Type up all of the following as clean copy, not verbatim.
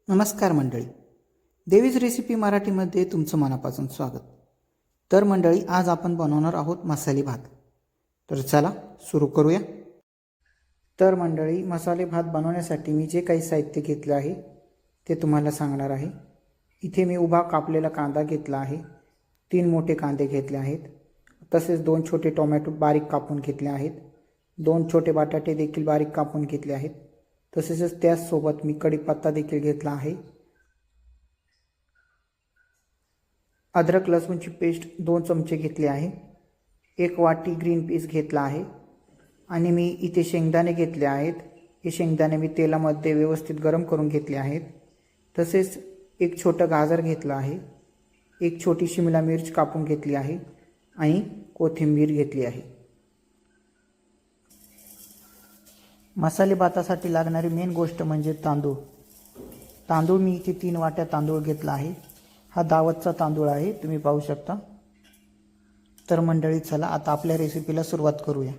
नमस्कार मंडळी, देवीज रेसिपी मराठीमध्ये तुमचं मनापासून स्वागत. तर मंडळी, आज आपण बनवणार आहोत मसाले भात. तर चला सुरू करूया. तर मंडळी, मसाले भात बनवण्यासाठी मी जे काही साहित्य घेतले आहे ते तुम्हाला सांगणार आहे. इथे मी उभा कापलेला कांदा घेतला आहे, 3 मोठे कांदे घेतले आहेत. तसेच 2 छोटे टोमॅटो बारीक कापून घेतले आहेत. 2 छोटे बटाटे देखील बारीक कापून घेतले आहेत. तसेच त्याचसोबत मी कढीपत्ता देखील घेतला आहे. अद्रक लसूणची पेस्ट 2 चमचे घेतली आहे. 1 वाटी ग्रीन पीस घेतला आहे. आणि मी इथे शेंगदाणे घेतले आहेत. हे शेंगदाणे मी तेलामध्ये व्यवस्थित गरम करून घेतले आहेत. तसेच 1 छोटं गाजर घेतलं आहे. 1 छोटी शिमला मिर्च कापून घेतली आहे आणि कोथिंबीर घेतली आहे. मसाले भातासाठी लागणारी मेन गोष्ट म्हणजे तांदूळ मी इथे 3 वाट्या तांदूळ घेतला आहे. हा दावतचा तांदूळ आहे, तुम्ही पाहू शकता. तर मंडळी, चला आता आपल्या रेसिपीला सुरुवात करूया.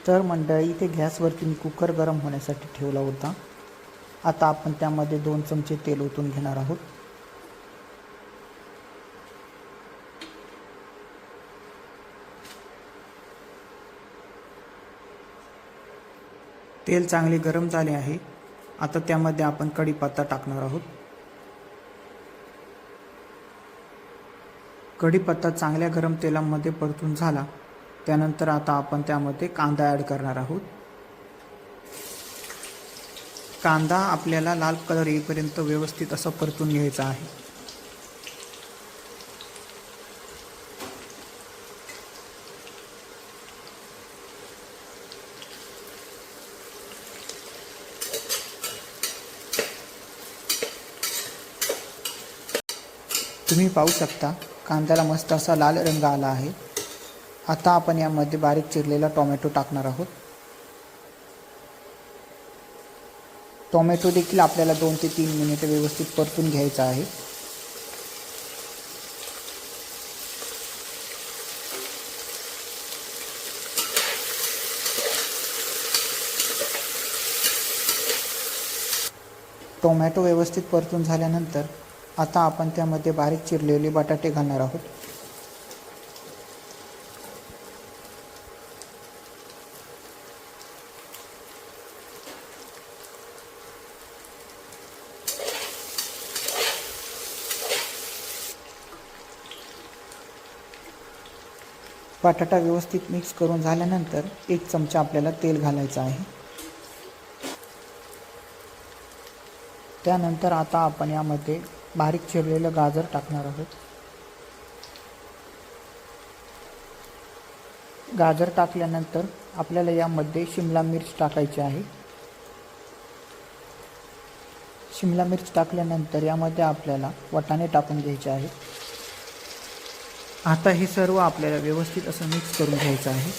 तर मंडळी, इथे गॅसवरती मी कुकर गरम होण्यासाठी ठेवला होता. आता आपण त्यामध्ये 2 चमचे तेल ओतून घेणार आहोत. तेल चांगले गरम झाले आहे. आता त्यामध्ये आपण कढीपत्ता टाकणार आहोत. कढीपत्ता चांगल्या गरम तेलामध्ये परतून झाला त्यानंतर आता आपण त्यामध्ये कांदा ॲड करणार आहोत. कांदा आपल्याला लाल कलर येईपर्यंत व्यवस्थित असं परतून घ्यायचा आहे. तुम्ही पाहू शकता, कांद्याला मस्त असा लाल रंग आला आहे. आता आपण यामध्ये बारीक चिरलेला टोमॅटो टाकणार आहोत. टोमॅटो देखील आपल्याला 2 ते 3 मिनिटे व्यवस्थित परतून घ्यायचा आहे. टोमॅटो व्यवस्थित परतून झाल्यानंतर आता आपण त्यामध्ये बारीक चिरलेले बटाटे घालणार आहोत. बटाटा व्यवस्थित मिक्स करून झाल्यानंतर 1 चमचा आपल्याला तेल घालायचं आहे. त्यानंतर आता आपण यामध्ये बारीक चिरलेलं गाजर टाकणार आहोत. गाजर टाकल्यानंतर आपल्याला यामध्ये शिमला मिर्च टाकायची आहे. शिमला मिर्च टाकल्यानंतर यामध्ये आपल्याला वाटाणे टाकून घ्यायचे आहेत. आता हे सर्व आपल्याला व्यवस्थित असं मिक्स करून घ्यायचं आहे.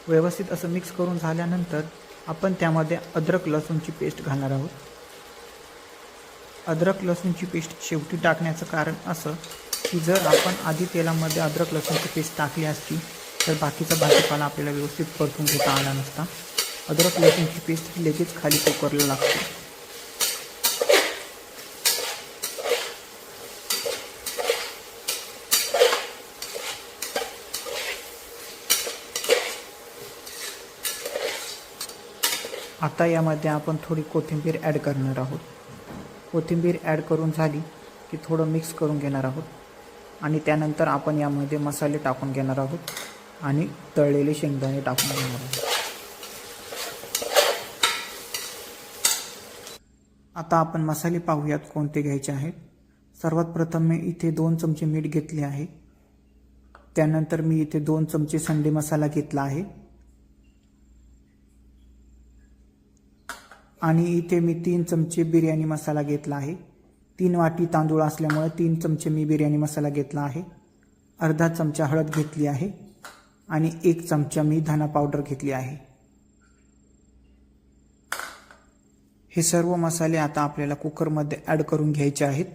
व्यवस्थित असं मिक्स करून झाल्यानंतर आपण त्यामध्ये अद्रक लसूणची पेस्ट घालणार आहोत. अद्रक लसूणची पेस्ट शेवटी टाकण्याचं कारण असं की जर आपण आधी तेलामध्ये अद्रक लसूणची पेस्ट टाकली असती तर बाकीचा भाजीपाला आपल्याला व्यवस्थित परतून घेता आला नसता. अद्रक लसूणची पेस्ट लगेच खाली कुकरला लागते. आता यामध्ये आपण थोडी कोथिंबीर ॲड करणार आहोत. कोथिंबीर ॲड करून झाली की थोडं मिक्स करून घेणार आहोत. आणि त्यानंतर आपण यामध्ये मसाले टाकून घेणार आहोत आणि तळलेले शेंगदाणे टाकून घेणार आहोत. आता आपण मसाले पाहूयात कोणते घ्यायचे आहेत. सर्वात प्रथम मी इथे 2 चमचे मीठ घेतले आहे. त्यानंतर मी इथे 2 चमचे संडे मसाला घेतला आहे. आणि इथे मी 3 चमचे बिर्याणी मसाला घेतला आहे. 3 वाटी तांदूळ असल्यामुळे 3 चमचे मी बिर्याणी मसाला घेतला आहे. अर्धा चमचा हळद घेतली आहे आणि 1 चमचा मी धना पावडर घेतली आहे. हे सर्व मसाले आता आपल्याला कुकरमध्ये ॲड करून घ्यायचे आहेत.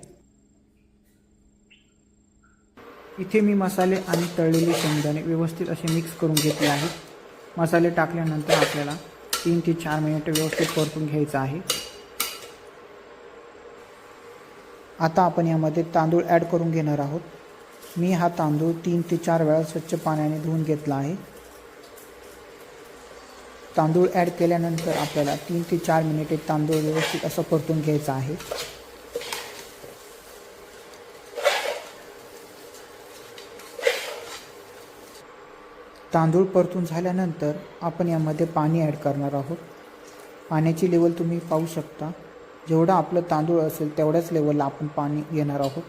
इथे मी मसाले आणि तळलेले शेंगदाणे व्यवस्थित असे मिक्स करून घेतले आहेत। मसाले टाकल्यानंतर आपल्याला 3 ते 4 मिनिटे व्यवस्थित परतून घ्यायचं आहे। आता आपण यामध्ये तांदूळ ॲड करून घेणार आहोत। मी हा तांदूळ 3 ते 4 वेळा स्वच्छ पाण्याने धुवून घेतला आहे। तांदूळ ॲड केल्यानंतर आपल्याला 3 ते 4 मिनिटे तांदूळ व्यवस्थित असं परतून घ्यायचं आहे। तांदूळ परतून झाल्यानंतर आपण यामध्ये पाणी ॲड करणार आहोत। पाण्याची लेवल तुम्ही पाहू शकता। जेवढा आपलं तांदूळ असेल तेवढ्याच लेवलला आपण पाणी घेणार आहोत।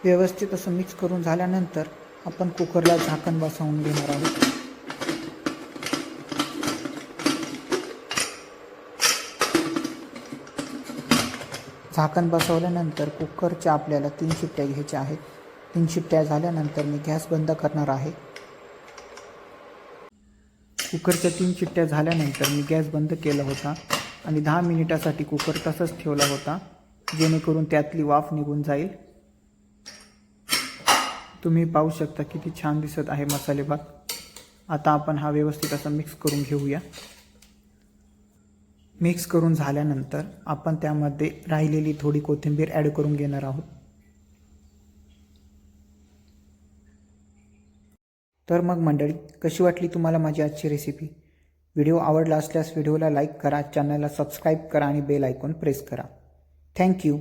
व्यवस्थित असं मिक्स करून झाल्यानंतर आपण कुकरला झाकण बसवून घेणार आहोत। झाकण बसवल्यानंतर कुकरच्या आपल्याला 3 शिट्ट्या घ्यायच्या आहेत। 3 शिट्ट्या झाल्यानंतर मी गॅस बंद करणार आहे। कुकरच्या 3 शिट्ट्या झाल्यानंतर मी गॅस बंद केला होता आणि 10 मिनिटासाठी कुकर तसंच ठेवला होता, जेणेकरून त्यातली वाफ निघून जाईल। तुम्ही पाहू शकता किती छान दिसत आहे मसाले भात। आता आपण हा व्यवस्थित असा मिक्स करून घेऊया। मिक्स करून झाल्यानंतर आपण त्यामध्ये राहिलेली थोडी कोथिंबीर ॲड करून घेणार आहोत। तर मग मंडळी, कशी वाटली तुम्हाला माझी आजची रेसिपी? व्हिडिओ आवडला असल्यास व्हिडिओला लाईक करा, चॅनलला सबस्क्राईब करा आणि बेल आयकॉन प्रेस करा। थँक्यू।